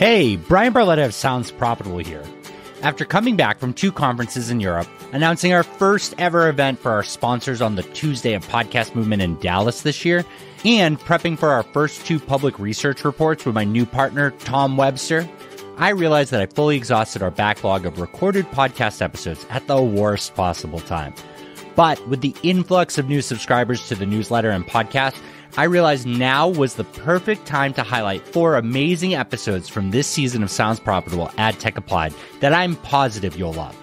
Hey, Brian Barletta of Sounds Profitable here. After coming back from 2 conferences in Europe, announcing our first ever event for our sponsors on the Tuesday of Podcast Movement in Dallas this year, and prepping for our first 2 public research reports with my new partner, Tom Webster, I realized that I fully exhausted our backlog of recorded podcast episodes at the worst possible time. But with the influx of new subscribers to the newsletter and podcast, I realized now was the perfect time to highlight 4 amazing episodes from this season of Sounds Profitable Ad Tech Applied that I'm positive you'll love.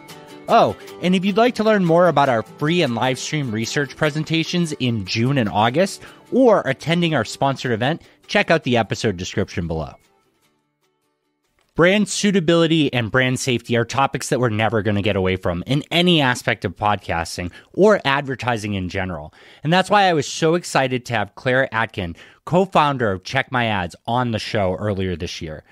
Oh, and if you'd like to learn more about our free and live stream research presentations in June and August, or attending our sponsored event, check out the episode description below. Brand suitability and brand safety are topics that we're never going to get away from in any aspect of podcasting or advertising in general. And that's why I was so excited to have Claire Atkin, co-founder of Check My Ads, on the show earlier this year.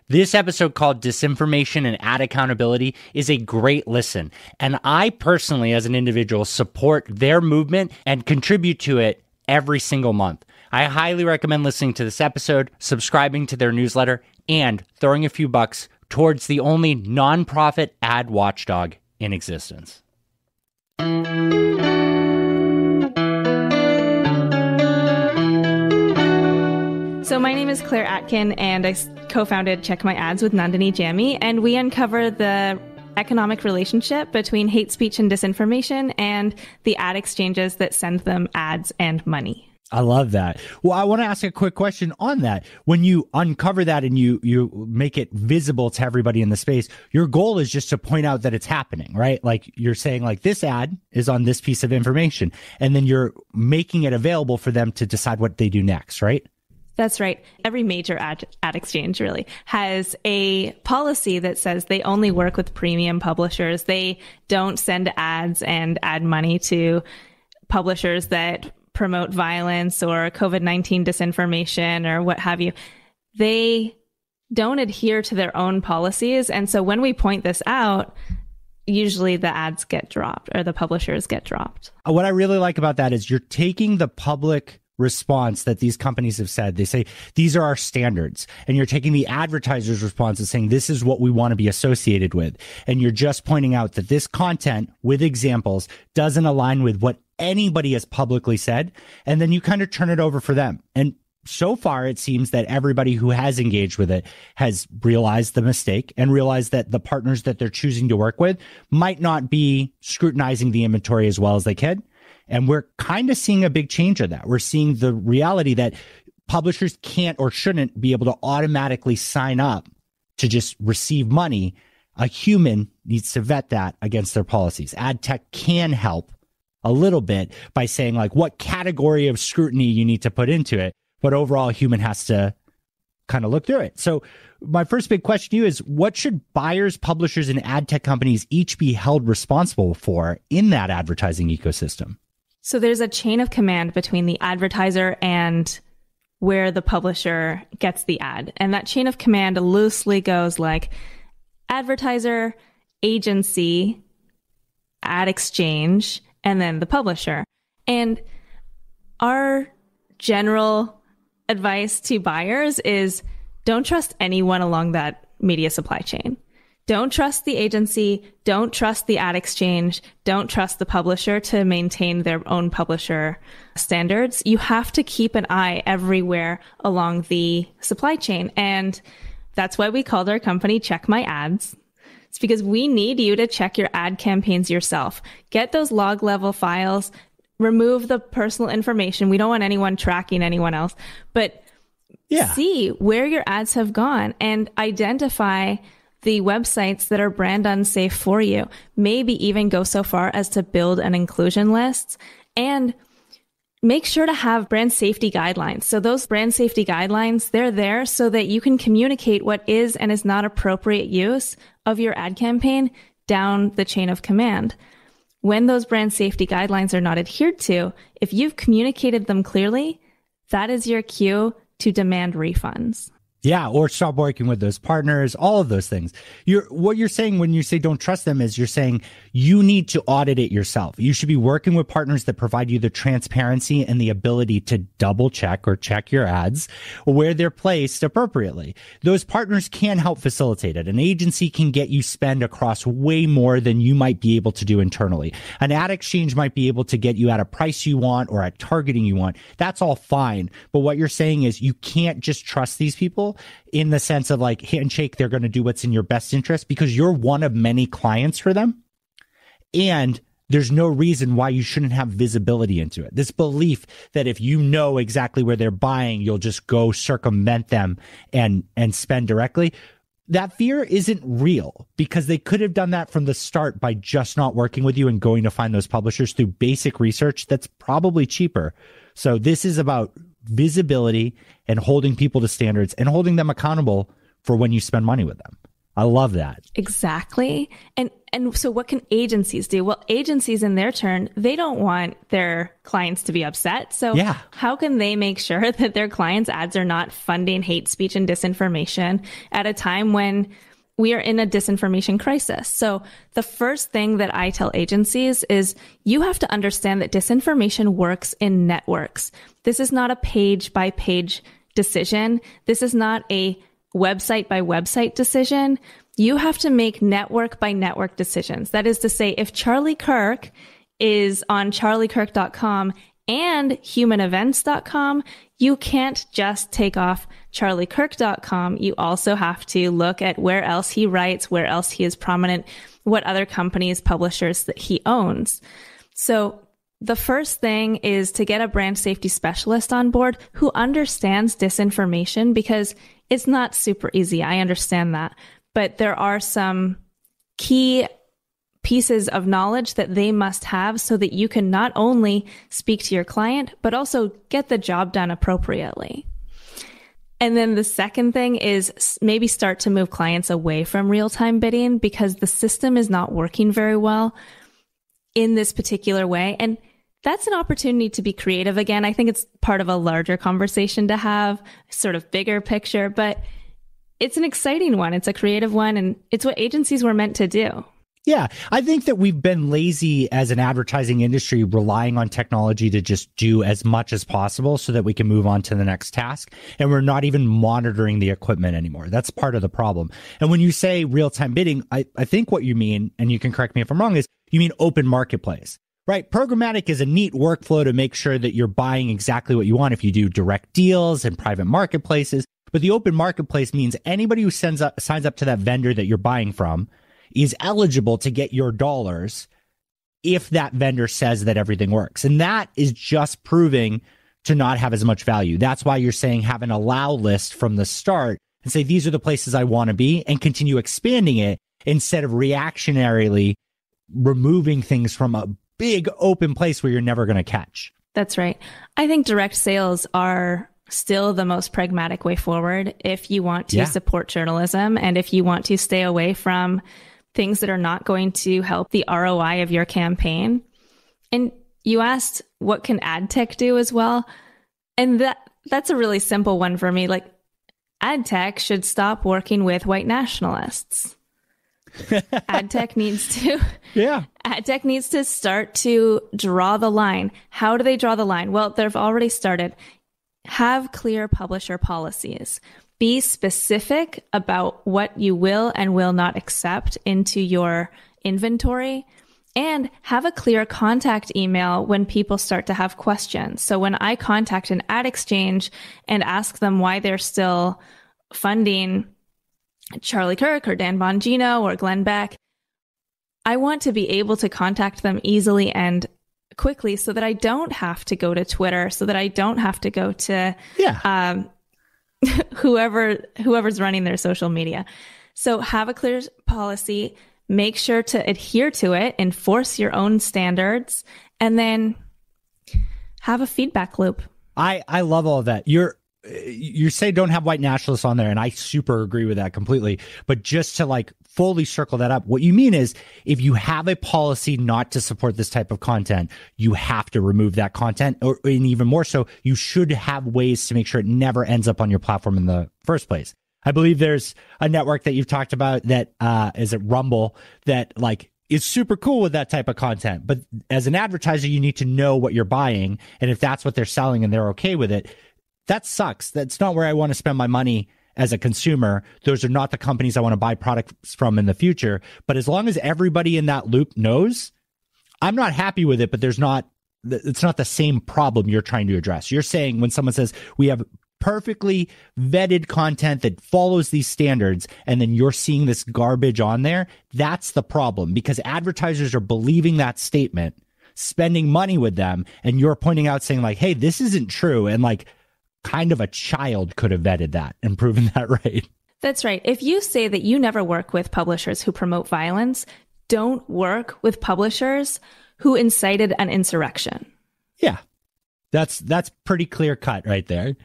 This episode, called Disinformation and Ad Accountability, is a great listen. And I personally, as an individual, support their movement and contribute to it every single month. I highly recommend listening to this episode, subscribing to their newsletter, and throwing a few bucks towards the only nonprofit ad watchdog in existence. So my name is Claire Atkin, and I co-founded Check My Ads with Nandini Jammy, and we uncover the economic relationship between hate speech and disinformation and the ad exchanges that send them ads and money. I love that. Well, I want to ask a quick question on that. When you uncover that and you make it visible to everybody in the space, your goal is just to point out that it's happening, right? Like you're saying, like, this ad is on this piece of information, and then you're making it available for them to decide what they do next, right? That's right. Every major ad exchange really has a policy that says they only work with premium publishers. They don't send ads and add money to publishers that promote violence or COVID-19 disinformation or what have you. They don't adhere to their own policies. And so when we point this out, usually the ads get dropped or the publishers get dropped. What I really like about that is you're taking the public response that these companies have said. They say, these are our standards. And you're taking the advertiser's response and saying, this is what we want to be associated with. And you're just pointing out that this content with examples doesn't align with what anybody has publicly said. And then you kind of turn it over for them. And so far, it seems that everybody who has engaged with it has realized the mistake and realized that the partners that they're choosing to work with might not be scrutinizing the inventory as well as they can. And we're kind of seeing a big change of that. We're seeing the reality that publishers can't or shouldn't be able to automatically sign up to just receive money. A human needs to vet that against their policies. Ad tech can help a little bit by saying, like, what category of scrutiny you need to put into it. But overall, a human has to kind of look through it. So my first big question to you is, what should buyers, publishers, and ad tech companies each be held responsible for in that advertising ecosystem? So there's a chain of command between the advertiser and where the publisher gets the ad. And that chain of command loosely goes like advertiser, agency, ad exchange, and then the publisher. And our general advice to buyers is, don't trust anyone along that media supply chain. Don't trust the agency. Don't trust the ad exchange. Don't trust the publisher to maintain their own publisher standards. You have to keep an eye everywhere along the supply chain. And that's why we called our company Check My Ads. It's because we need you to check your ad campaigns yourself. Get those log level files, remove the personal information. We don't want anyone tracking anyone else, but see where your ads have gone and identify the websites that are brand unsafe for you. Maybe even go so far as to build an inclusion list, and make sure to have brand safety guidelines. So those brand safety guidelines, they're there so that you can communicate what is and is not appropriate use of your ad campaign down the chain of command. When those brand safety guidelines are not adhered to, if you've communicated them clearly, that is your cue to demand refunds. Yeah, or stop working with those partners, all of those things. What you're saying when you say don't trust them is you're saying you need to audit it yourself. You should be working with partners that provide you the transparency and the ability to double check or check your ads where they're placed appropriately. Those partners can help facilitate it. An agency can get you spend across way more than you might be able to do internally. An ad exchange might be able to get you at a price you want or at targeting you want. That's all fine. But what you're saying is you can't just trust these people in the sense of like handshake, they're going to do what's in your best interest because you're one of many clients for them. And there's no reason why you shouldn't have visibility into it. This belief that if you know exactly where they're buying, you'll just go circumvent them and spend directly. That fear isn't real because they could have done that from the start by just not working with you and going to find those publishers through basic research that's probably cheaper. So this is about visibility and holding people to standards and holding them accountable for when you spend money with them. I love that. Exactly. And so what can agencies do? Well, agencies in their turn, they don't want their clients to be upset. So how can they make sure that their clients' ads are not funding hate speech and disinformation at a time when we are in a disinformation crisis? So the first thing that I tell agencies is you have to understand that disinformation works in networks. This is not a page by page decision. This is not a website by website decision. You have to make network by network decisions. That is to say, if Charlie Kirk is on charliekirk.com and humanevents.com, you can't just take off charliekirk.com. You also have to look at where else he writes, where else he is prominent, what other companies, publishers that he owns. So the first thing is to get a brand safety specialist on board who understands disinformation, because it's not super easy. I understand that. But there are some key pieces of knowledge that they must have so that you can not only speak to your client, but also get the job done appropriately. And then the second thing is maybe start to move clients away from real-time bidding because the system is not working very well in this particular way. And that's an opportunity to be creative again. I think it's part of a larger conversation to have, sort of bigger picture, but it's an exciting one. It's a creative one, and it's what agencies were meant to do. Yeah, I think that we've been lazy as an advertising industry, relying on technology to just do as much as possible so that we can move on to the next task. And we're not even monitoring the equipment anymore. That's part of the problem. And when you say real-time bidding, I think what you mean, and you can correct me if I'm wrong, is you mean open marketplace, right? Programmatic is a neat workflow to make sure that you're buying exactly what you want if you do direct deals and private marketplaces. But the open marketplace means anybody who signs up to that vendor that you're buying from is eligible to get your dollars if that vendor says that everything works. And that is just proving to not have as much value. That's why you're saying have an allow list from the start and say, these are the places I want to be, and continue expanding it instead of reactionarily removing things from a big open place where you're never going to catch. That's right. I think direct sales are still the most pragmatic way forward if you want to support journalism and if you want to stay away from things that are not going to help the ROI of your campaign. And you asked, what can ad tech do as well? And that's a really simple one for me. Like, ad tech should stop working with white nationalists. Ad tech needs to start to draw the line. How do they draw the line? Well, they've already started. Have clear publisher policies. Be specific about what you will and will not accept into your inventory, and have a clear contact email when people start to have questions. So when I contact an ad exchange and ask them why they're still funding Charlie Kirk or Dan Bongino or Glenn Beck, I want to be able to contact them easily and quickly so that I don't have to go to Twitter, so that I don't have to go to whoever's running their social media. So have a clear policy, make sure to adhere to it, enforce your own standards, and then have a feedback loop. I love all of that. You say don't have white nationalists on there, and I super agree with that completely. But just to like fully circle that up, what you mean is if you have a policy not to support this type of content, you have to remove that content, and even more so, you should have ways to make sure it never ends up on your platform in the first place. I believe there's a network that you've talked about that is it Rumble that like is super cool with that type of content. But as an advertiser, you need to know what you're buying. And if that's what they're selling and they're okay with it, that sucks. That's not where I want to spend my money as a consumer. Those are not the companies I want to buy products from in the future. But as long as everybody in that loop knows, I'm not happy with it, but it's not the same problem you're trying to address. You're saying when someone says we have perfectly vetted content that follows these standards, and then you're seeing this garbage on there, that's the problem, because advertisers are believing that statement, spending money with them, and you're pointing out saying like, hey, this isn't true. And like kind of a child could have vetted that and proven that right. That's right. If you say that you never work with publishers who promote violence, don't work with publishers who incited an insurrection. Yeah. That's pretty clear cut right there.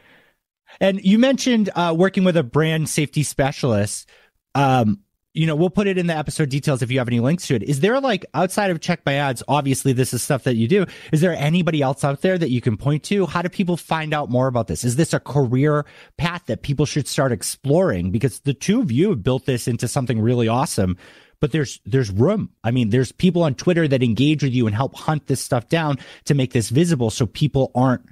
And you mentioned working with a brand safety specialist. We'll put it in the episode details if you have any links to it. Is there like outside of Check My Ads, obviously this is stuff that you do. Is there anybody else out there that you can point to? How do people find out more about this? Is this a career path that people should start exploring? Because the two of you have built this into something really awesome. But there's room. I mean, there's people on Twitter that engage with you and help hunt this stuff down to make this visible so people aren't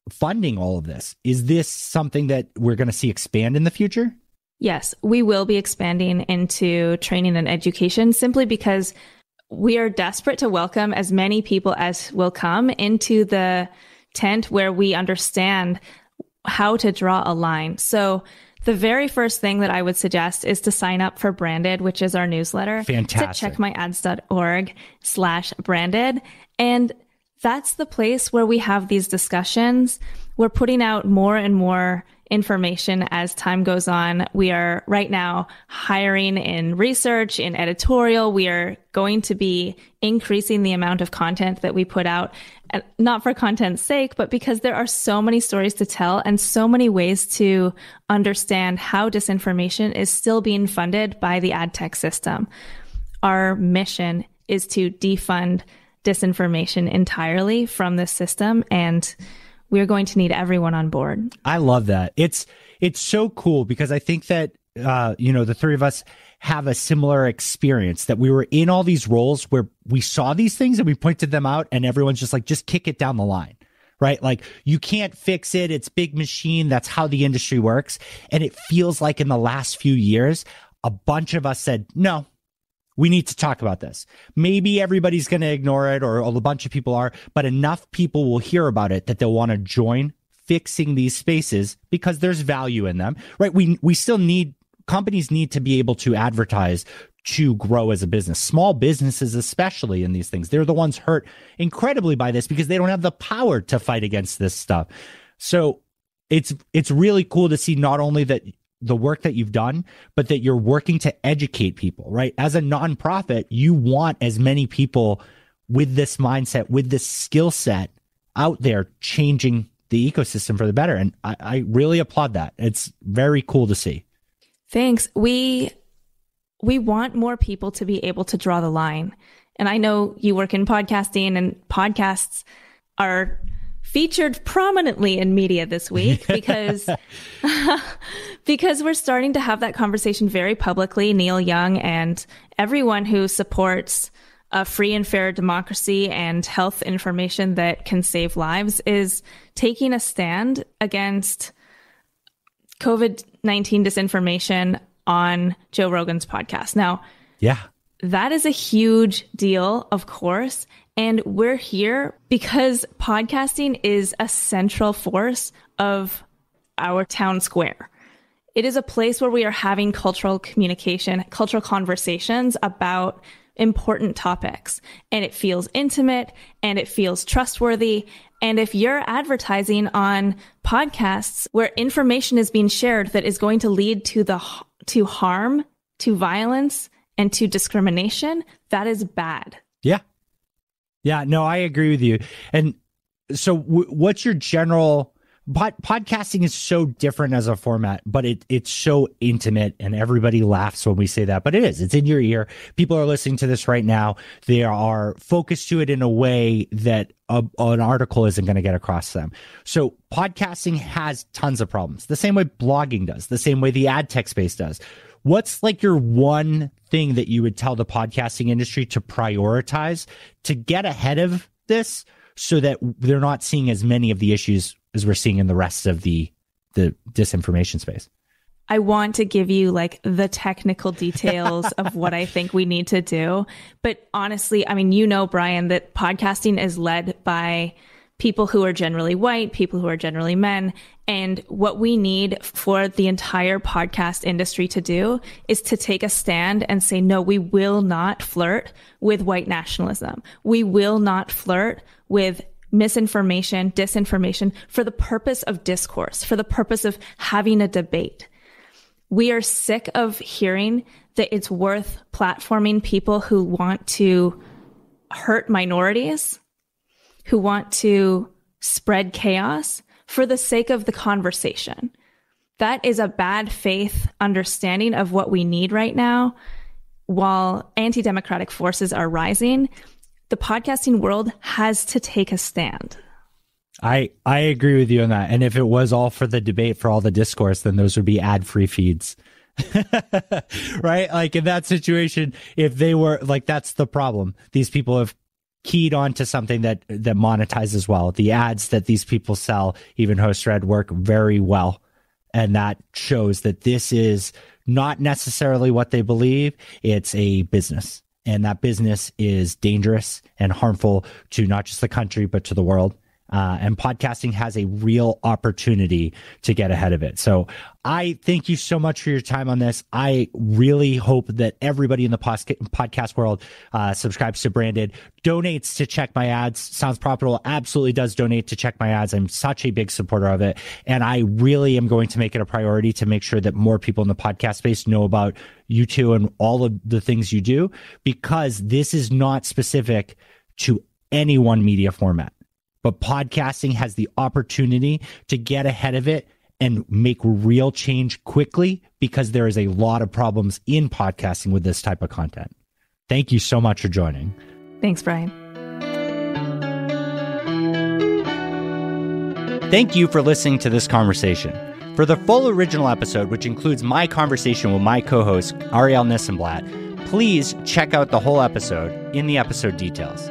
funding all of this. Is this something that we're going to see expand in the future? Yes, we will be expanding into training and education simply because we are desperate to welcome as many people as will come into the tent where we understand how to draw a line. So the very first thing that I would suggest is to sign up for Branded, which is our newsletter. Fantastic. It's at checkmyads.org/branded. And that's the place where we have these discussions. We're putting out more and more information as time goes on. We are right now hiring in research, in editorial. We are going to be increasing the amount of content that we put out, not for content's sake, but because there are so many stories to tell and so many ways to understand how disinformation is still being funded by the ad tech system. Our mission is to defund disinformation entirely from this system, and we're going to need everyone on board. I love that. It's so cool because I think that the three of us have a similar experience, that we were in all these roles where we saw these things and we pointed them out and everyone's just like, just kick it down the line, right? Like you can't fix it. It's big machine. That's how the industry works. And it feels like in the last few years, a bunch of us said, no, we need to talk about this. Maybe everybody's going to ignore it, or a bunch of people are, but enough people will hear about it that they'll want to join fixing these spaces because there's value in them, right? We still need, companies need to be able to advertise to grow as a business. Small businesses, especially in these things, they're the ones hurt incredibly by this because they don't have the power to fight against this stuff. So it's really cool to see not only that the work that you've done, but that you're working to educate people, right? As a nonprofit, you want as many people with this mindset, with this skill set out there changing the ecosystem for the better. And I really applaud that. It's very cool to see. Thanks. We want more people to be able to draw the line. And I know you work in podcasting, and podcasts are featured prominently in media this week because we're starting to have that conversation very publicly. Neil Young and everyone who supports a free and fair democracy and health information that can save lives is taking a stand against COVID-19 disinformation on Joe Rogan's podcast. Now, that is a huge deal, of course. And we're here because podcasting is a central force of our town square. It is a place where we are having cultural communication, cultural conversations about important topics. And it feels intimate and it feels trustworthy. And if you're advertising on podcasts where information is being shared that is going to lead to harm, to violence, and to discrimination, that is bad. Yeah, no, I agree with you. And so what's your general podcasting is so different as a format, but it's so intimate, and everybody laughs when we say that. But it is. It's in your ear. People are listening to this right now. They are focused to it in a way that an article isn't going to get across to them. So podcasting has tons of problems, the same way blogging does, the same way the ad tech space does. What's like your one thing that you would tell the podcasting industry to prioritize to get ahead of this so that they're not seeing as many of the issues as we're seeing in the rest of the disinformation space? I want to give you like the technical details of what I think we need to do. But honestly, I mean, you know, Brian, that podcasting is led by people who are generally white, people who are generally men. And what we need for the entire podcast industry to do is to take a stand and say, no, we will not flirt with white nationalism. We will not flirt with misinformation, disinformation for the purpose of discourse, for the purpose of having a debate. We are sick of hearing that it's worth platforming people who want to hurt minorities, who want to spread chaos for the sake of the conversation. That is a bad faith understanding of what we need right now. While anti-democratic forces are rising, the podcasting world has to take a stand. I agree with you on that. And if it was all for the debate, for all the discourse, then those would be ad-free feeds. Right? Like in that situation, if they were like, that's the problem. These people have keyed onto something that monetizes well. The ads that these people sell, even host read, work very well. And that shows that this is not necessarily what they believe. It's a business. And that business is dangerous and harmful to not just the country, but to the world. And podcasting has a real opportunity to get ahead of it. So I thank you so much for your time on this. I really hope that everybody in the podcast world subscribes to Branded, donates to check my ads. Sounds Profitable absolutely does donate to check my ads. I'm such a big supporter of it. And I really am going to make it a priority to make sure that more people in the podcast space know about you two and all of the things you do, because this is not specific to any one media format. But podcasting has the opportunity to get ahead of it and make real change quickly, because there is a lot of problems in podcasting with this type of content. Thank you so much for joining. Thanks, Brian. Thank you for listening to this conversation. For the full original episode, which includes my conversation with my co-host, Ariel Nissenblatt, please check out the whole episode in the episode details.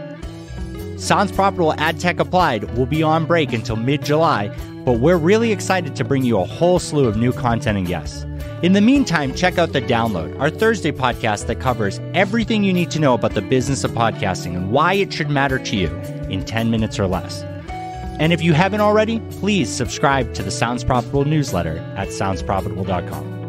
Sounds Profitable Ad Tech Applied will be on break until mid-July, but we're really excited to bring you a whole slew of new content and guests. In the meantime, check out The Download, our Thursday podcast that covers everything you need to know about the business of podcasting and why it should matter to you in 10 minutes or less. And if you haven't already, please subscribe to the Sounds Profitable newsletter at soundsprofitable.com.